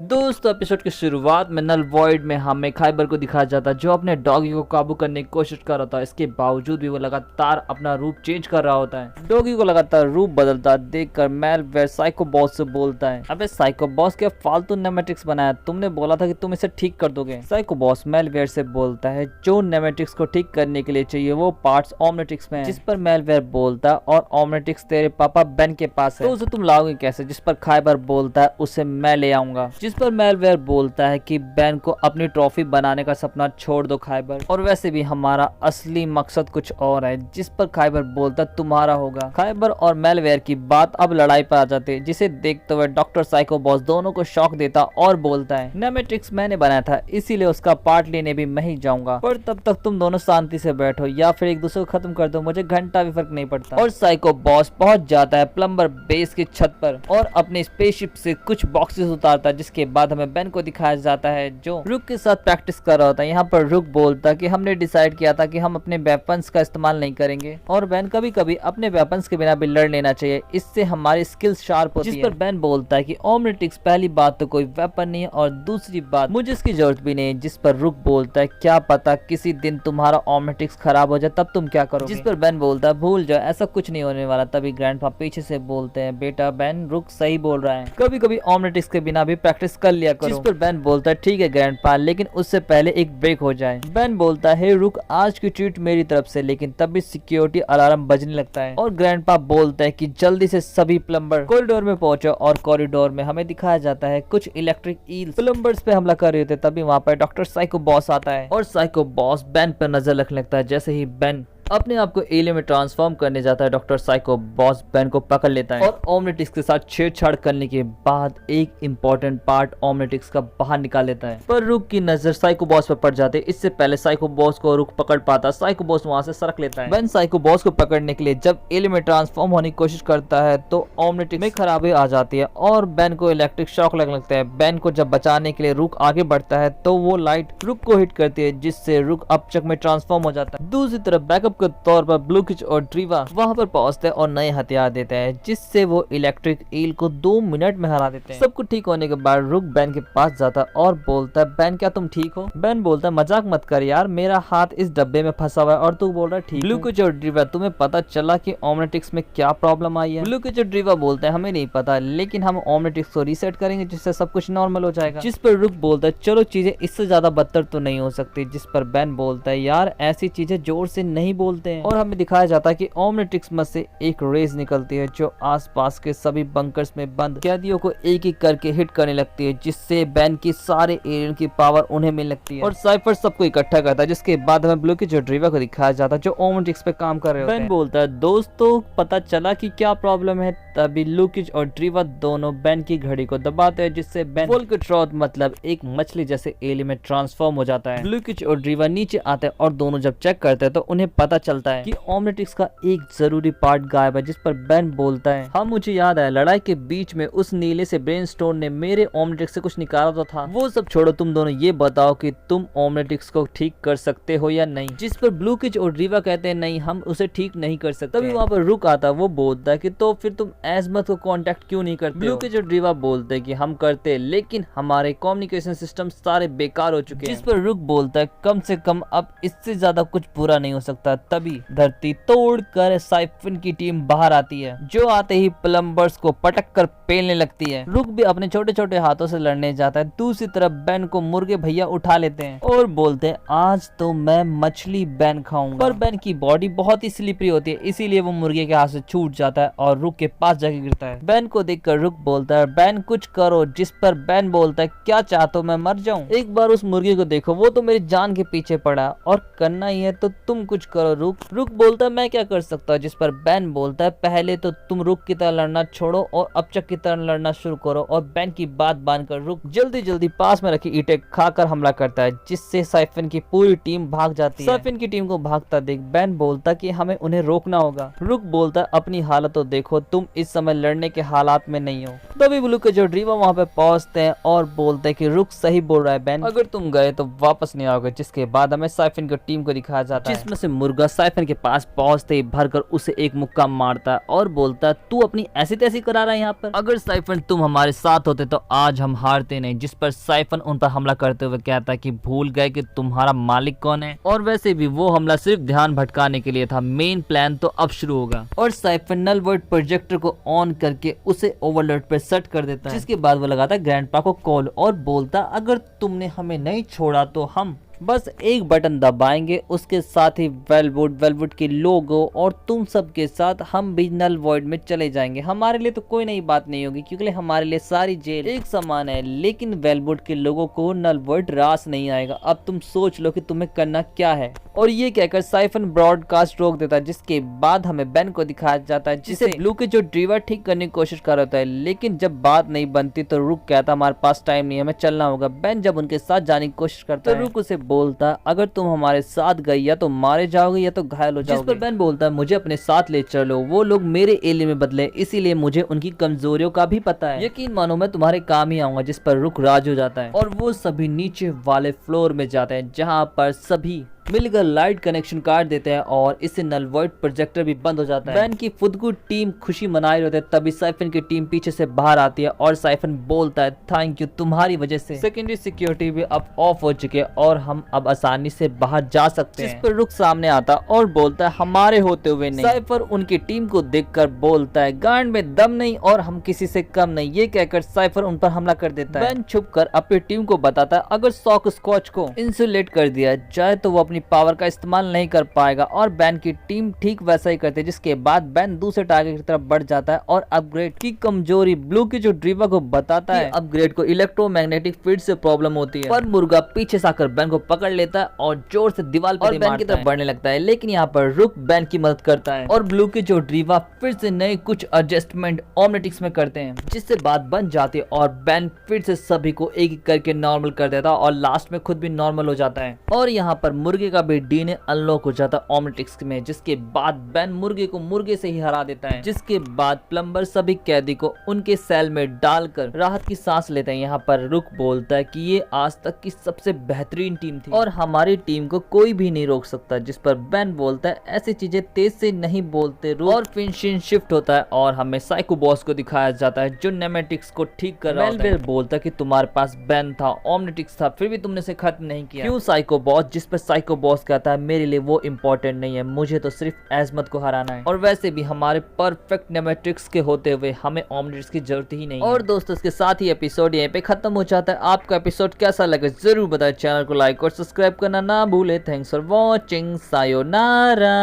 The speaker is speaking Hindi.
दोस्तों एपिसोड की शुरुआत में नल वॉइड में हमें खाइबर को दिखाया जाता है जो अपने डॉगी को काबू करने की कोशिश कर रहा था। इसके बावजूद भी वो लगातार अपना रूप चेंज कर रहा होता है। डॉगी को लगातार रूप बदलता देखकर मेलवेयर साइको बॉस से बोलता है, अबे साइको बॉस क्या फालतू नेमेटिक्स बनाया, तुमने बोला था कि तुम इसे ठीक कर दोगे। साइको बॉस मेलवेयर से बोलता है जो नेमेटिक्स को ठीक करने के लिए चाहिए वो पार्ट्स ओमनेटिक्स में है। जिस पर मेलवेयर बोलता है और ओमनेटिक्स तेरे पापा बेन के पास है तो उसे तुम लाओगे कैसे। जिस पर खाइबर बोलता है उसे मैं ले आऊंगा। जिस पर मेलवेयर बोलता है कि बेन को अपनी ट्रॉफी बनाने का सपना छोड़ दो खाइबर, और वैसे भी हमारा असली मकसद कुछ और है। जिस पर खाइबर बोलता है तुम्हारा होगा। खाइबर और मेलवेयर की बात अब लड़ाई पर आ जाती है जिसे देखते हुए डॉक्टर साइको बॉस दोनों को शॉक देता और बोलता है नेमेट्रिक्स मैंने बनाया था इसीलिए उसका पार्ट लेने भी मैं ही जाऊंगा, पर तब तक तुम दोनों शांति से बैठो या फिर एक दूसरे को खत्म कर दो, मुझे घंटा भी फर्क नहीं पड़ता। और साइको बॉस पहुंच जाता है प्लम्बर बेस की छत पर और अपने स्पेसशिप से कुछ बॉक्सेस उतारता है। जिसके बाद हमें बेन को दिखाया जाता है जो रुक के साथ प्रैक्टिस कर रहा होता है। यहाँ पर रुक बोलता कि हमने डिसाइड किया था कि हम अपने वेपन्स का इस्तेमाल नहीं करेंगे और बेन कभी कभी अपने वेपन्स के बिना भी लड़ लेना चाहिए, इससे हमारी स्किल्स शार्प होती है। जिस पर बेन बोलता है कि ओमनेटिक्स पहली बात तो कोई वेपन नहीं है और दूसरी बात मुझे इसकी जरूरत भी नहीं है। जिस पर रुक बोलता है क्या पता किसी दिन तुम्हारा ओमनेटिक्स खराब हो जाए तब तुम क्या करोगे। जिस पर बेन बोलता है भूल जाओ ऐसा कुछ नहीं होने वाला। तभी ग्रैंडपा पीछे से बोलते हैं बेटा बेन रुक सही बोल रहा है, कभी कभी ओमनेटिक्स के बिना भी प्रैक्टिस कर लिया करो। जिस पर बेन बोलता है ठीक है ग्रैंडपा लेकिन उससे पहले एक ब्रेक हो जाए। बेन बोलता है रुक आज की ट्रीट मेरी तरफ से, लेकिन तभी सिक्योरिटी अलार्म बजने लगता है और ग्रैंडपा बोलता है कि जल्दी से सभी प्लम्बर कॉरिडोर में पहुंचो। और कॉरिडोर में हमें दिखाया जाता है कुछ इलेक्ट्रिक ईल्स प्लम्बर्स पे हमला कर रहे थे। तभी वहां पर डॉक्टर साइको बॉस आता है और साइको बॉस बेन पर नजर रखने लगता है। जैसे ही बेन अपने आप को एलियन में ट्रांसफॉर्म करने जाता है डॉक्टर साइको बॉस बेन को पकड़ लेता है और ओमनेटिक्स के साथ छेड़छाड़ करने के बाद एक इम्पोर्टेंट पार्ट ओमनेटिक्स का बाहर निकाल लेता है। पर रुक की नजर साइको बॉस पर पड़ जाती है। इससे पहले साइको बॉस को रुक पकड़ पाता, साइको बॉस वहां से सरक लेता है। बेन साइको बॉस को पकड़ने के लिए जब एलियन में ट्रांसफॉर्म होने की कोशिश करता है तो ओमनेटिक्स में खराबी आ जाती है और बेन को इलेक्ट्रिक शॉक लगने लगता है। बेन को जब बचाने के लिए रुक आगे बढ़ता है तो वो लाइट रुक को हिट करती है जिससे रुक अपचक में ट्रांसफॉर्म हो जाता है। दूसरी तरफ बैकअप के तौर पर ब्लूकिच और ड्रीवा वहां पर पहुंचते हैं और नए हथियार देते हैं जिससे वो इलेक्ट्रिक ईल को 2 मिनट में हरा देते हैं। सब कुछ ठीक होने के बाद रुक बेन के पास जाता है और बोलता है बेन क्या तुम ठीक हो। बेन बोलता है मजाक मत कर यार, मेरा हाथ इस डब्बे में फंसा हुआ है और तू बोल रहा है ठीक। ब्लूकिच और ड्रीवा तुम्हें पता चला कि ओमनेटिक्स में क्या प्रॉब्लम आई है। ब्लूकिच और ड्रीवा बोलते हैं हमें नहीं पता लेकिन हम ओमनेटिक्स को रीसेट करेंगे जिससे सब कुछ नॉर्मल हो जाएगा। जिस पर रुक बोलता है चलो चीजें इससे ज्यादा बदतर तो नहीं हो सकती। जिस पर बेन बोलता है यार ऐसी चीजें जोर से नहीं बोलते हैं। और हमें दिखाया जाता है कि ओमनेटिक्स में से एक रेज निकलती है जो आसपास के सभी बंकर्स में बंद कैदियों को एक एक करके हिट करने लगती है जिससे बेन की सारे एलियन की पावर उन्हें मिलने लगती है और साइफर सबको इकट्ठा करता है। जिसके बाद हमें ब्लूकिच और ड्रीवा को दिखाया जाता है जो ओमनेटिक्स पे काम कर रहे होते हैं। बेन बोलता है दोस्तों पता चला कि क्या प्रॉब्लम है। तभी ब्लूकिच और ड्रीवा दोनों बेन की घड़ी को दबाते हैं जिससे बेन वोल्केट्रॉथ मतलब एक मछली जैसे एलियन में ट्रांसफॉर्म हो जाता है। ब्लूकिच और ड्रीवा नीचे आते हैं और दोनों जब चेक करते हैं तो उन्हें पता चलता है कि ओमनेटिक्स का एक जरूरी पार्ट गायब है। जिस पर बेन बोलता है हाँ मुझे याद है लड़ाई के बीच में उस नीले से ब्रेनस्टोन ने मेरे ओमनेटिक्स से कुछ निकाला तो था। वो सब छोड़ो तुम दोनों ये बताओ कि तुम ओमनेटिक्स को ठीक कर सकते हो या नहीं। जिस पर ब्लूकिच और ड्रीवा कहते हैं नहीं हम उसे ठीक नहीं कर सकते। तभी वहाँ पर रुक आता है, वो बोलता है कि तो फिर तुम एजमत को कांटेक्ट क्यों नहीं करते। ब्लूकिच और ड्रीवा बोलते हैं कि हम करते लेकिन हमारे कम्युनिकेशन सिस्टम सारे बेकार हो चुके हैं। जिस पर रुक बोलता है कम से कम अब इससे ज्यादा कुछ बुरा नहीं हो सकता। तभी धरती तोड़कर साइफन की टीम बाहर आती है जो आते ही प्लम्बर्स को पटक कर पेलने लगती है। रुक भी अपने छोटे छोटे हाथों से लड़ने जाता है। दूसरी तरफ बेन को मुर्गे भैया उठा लेते हैं और बोलते हैं आज तो मैं मछली बेन खाऊंगा। पर बेन की बॉडी बहुत ही स्लिपरी होती है इसीलिए वो मुर्गे के हाथ से छूट जाता है और रुक के पास जाके गिरता है। बेन को देखकर रुक बोलता है बेन कुछ करो। जिस पर बेन बोलता है क्या चाहते हो मैं मर जाऊं। एक बार उस मुर्गे को देखो वो तो मेरी जान के पीछे पड़ा और करना ही है तो तुम कुछ करो। रुक बोलता है मैं क्या कर सकता हूँ। जिस पर बेन बोलता है पहले तो तुम रुक की तरह लड़ना छोड़ो और अपचक की तरह लड़ना शुरू करो। और बेन की बात मानकर रुक जल्दी जल्दी पास में रखी ईंटें खाकर हमला करता है जिससे साइफन की पूरी टीम भाग जाती है। साइफन की टीम को भागता देख बेन बोलता कि हमें उन्हें रोकना होगा। रुक बोलता अपनी हालत तो देखो तुम इस समय लड़ने के हालात में नहीं हो। तभी ब्लूकिच और ड्रीवा वहाँ पे पहुंचते हैं और बोलते हैं कि रुक सही बोल रहा है बेन, अगर तुम गए तो वापस नहीं आओगे। जिसके बाद हमें साइफन की टीम को दिखाया जाता है जिसमें से मुर्गा मुर्गा साइफन के पास पहुंचते ही भरकर उसे एक मुक्का मारता है और बोलता है तू अपनी ऐसी तैसी करा रहा है यहाँ पर, अगर साइफन तुम हमारे साथ होते तो आज हम हारते नहीं। जिस पर साइफन उन पर हमला करते हुए कहता है कि भूल गए कि तुम्हारा मालिक कौन है, और वैसे भी वो हमला सिर्फ ध्यान भटकाने के लिए था, मेन प्लान तो अब शुरू होगा। और साइफन नल वॉइड प्रोजेक्टर को ऑन करके उसे ओवरलोड पर सेट कर देता है, जिसके बाद वो लगाता है ग्रैंडपा को कॉल और बोलता अगर तुमने हमें नहीं छोड़ा तो हम बस एक बटन दबाएंगे, उसके साथ ही वेलवुड के लोगो और तुम सब के साथ हम भी नल वॉइड में चले जाएंगे। हमारे लिए तो कोई नई बात नहीं होगी क्योंकि हमारे लिए सारी जेल एक समान है, लेकिन वेलवुड के लोगों को नल वॉइड रास नहीं आएगा। अब तुम सोच लो कि तुम्हें करना क्या है। और ये कहकर साइफन ब्रॉडकास्ट रोक देता है, जिसके बाद हमें बेन को दिखाया जाता है जिसे ब्लू के जो ड्रीवर ठीक करने की कोशिश कर रहा है, लेकिन जब बात नहीं बनती तो रुक कहता हमारे पास टाइम नहीं है, हमें चलना होगा। बेन जब उनके साथ जाने की कोशिश करता है तो रुक उसे बोलता है अगर तुम हमारे साथ गए या तो मारे जाओगे या तो घायल हो जाओगे। जिस पर बेन बोलता है मुझे अपने साथ ले चलो, वो लोग मेरे एलिये में बदले, इसीलिए मुझे उनकी कमजोरियों का भी पता है, यकीन मानो मैं तुम्हारे काम ही आऊंगा। जिस पर रुक राज हो जाता है और वो सभी नीचे वाले फ्लोर में जाते हैं जहाँ पर सभी मिलकर लाइट कनेक्शन काट देते हैं और इससे नल वॉइड प्रोजेक्टर भी बंद हो जाता है। बेन की फुदकू टीम खुशी मना रही होती है, तभी साइफन की टीम पीछे से बाहर आती है और साइफन बोलता है थैंक यू, तुम्हारी वजह से सेकेंडरी सिक्योरिटी भी अब ऑफ हो चुकी है और हम अब आसानी से बाहर जा सकते हैं। जिस पर रुक सामने आता और बोलता है हमारे होते हुए नहीं। साइफर उनकी टीम को देखकर बोलता है गांड में दम नहीं और हम किसी से कम नहीं। ये कहकर साइफर उन पर हमला कर देता है। बेन छुपकर अपनी टीम को बताता है अगर सॉक स्कॉच को इंसुलेट कर दिया जाए तो वो अपनी पावर का इस्तेमाल नहीं कर पाएगा, और बेन की टीम ठीक वैसा ही करती है। जिसके बाद बेन दूसरे टारगेट की तरफ बढ़ जाता है और अपग्रेड की कमजोरी ब्लू की जो ड्रीवर को बताता है अपग्रेड को इलेक्ट्रोमैग्नेटिक फील्ड से प्रॉब्लम होती है। पर मुर्गा पीछे से आकर बेन को पकड़ लेता है और जोर से दीवार पर बेन की तरफ बढ़ने लगता है, लेकिन यहाँ पर रुक बेन की मदद करता है और ब्लू की जो ड्रीवर फिर से नए कुछ एडजस्टमेंट ओमनेटिक्स में करते हैं, जिससे बात बन जाती है और बेन फिर से सभी को एक एक करके नॉर्मल कर देता है और लास्ट में खुद भी नॉर्मल हो जाता है। और यहाँ पर मुर्गे का भी डीएनए अनलॉक हो जाता है ओमनेटिक्स में, जिसके बाद बेन मुर्गे को मुर्गे से ही हरा देता है। जिसके बाद प्लम्बर सभी कैदी को उनके सेल में डालकर राहत की सांस लेते हैं। यहाँ पर रुक बोलता है कि ये आज तक की सबसे बेहतरीन टीम थी और हमारी टीम को कोई भी नहीं रोक सकता। जिस पर बेन बोलता है ऐसी चीजें तेज से नहीं बोलते। और फिर सीन शिफ्ट होता है और हमें साइको बॉस को दिखाया जाता है जो नेमेटिक्स को ठीक कर रहा है। बोलता है कि तुम्हारे पास बेन था, ओमनेटिक्स था, फिर भी तुमने इसे खत्म नहीं किया, क्यों साइको बॉस? जिस पर साइको बॉस कहता है मेरे लिए वो इम्पोर्टेंट नहीं है, मुझे तो सिर्फ एजमत को हराना है, और वैसे भी हमारे परफेक्ट नेमेटिक्स के होते हुए हमें ओमनेटिक्स की जरूरत ही नहीं है। और दोस्तों इसके साथ ही एपिसोड यहीं पे खत्म हो जाता है। आपका एपिसोड कैसा लगा जरूर बताएं, चैनल को लाइक और सब्सक्राइब करना ना भूले। Thanks for watching, sayonara.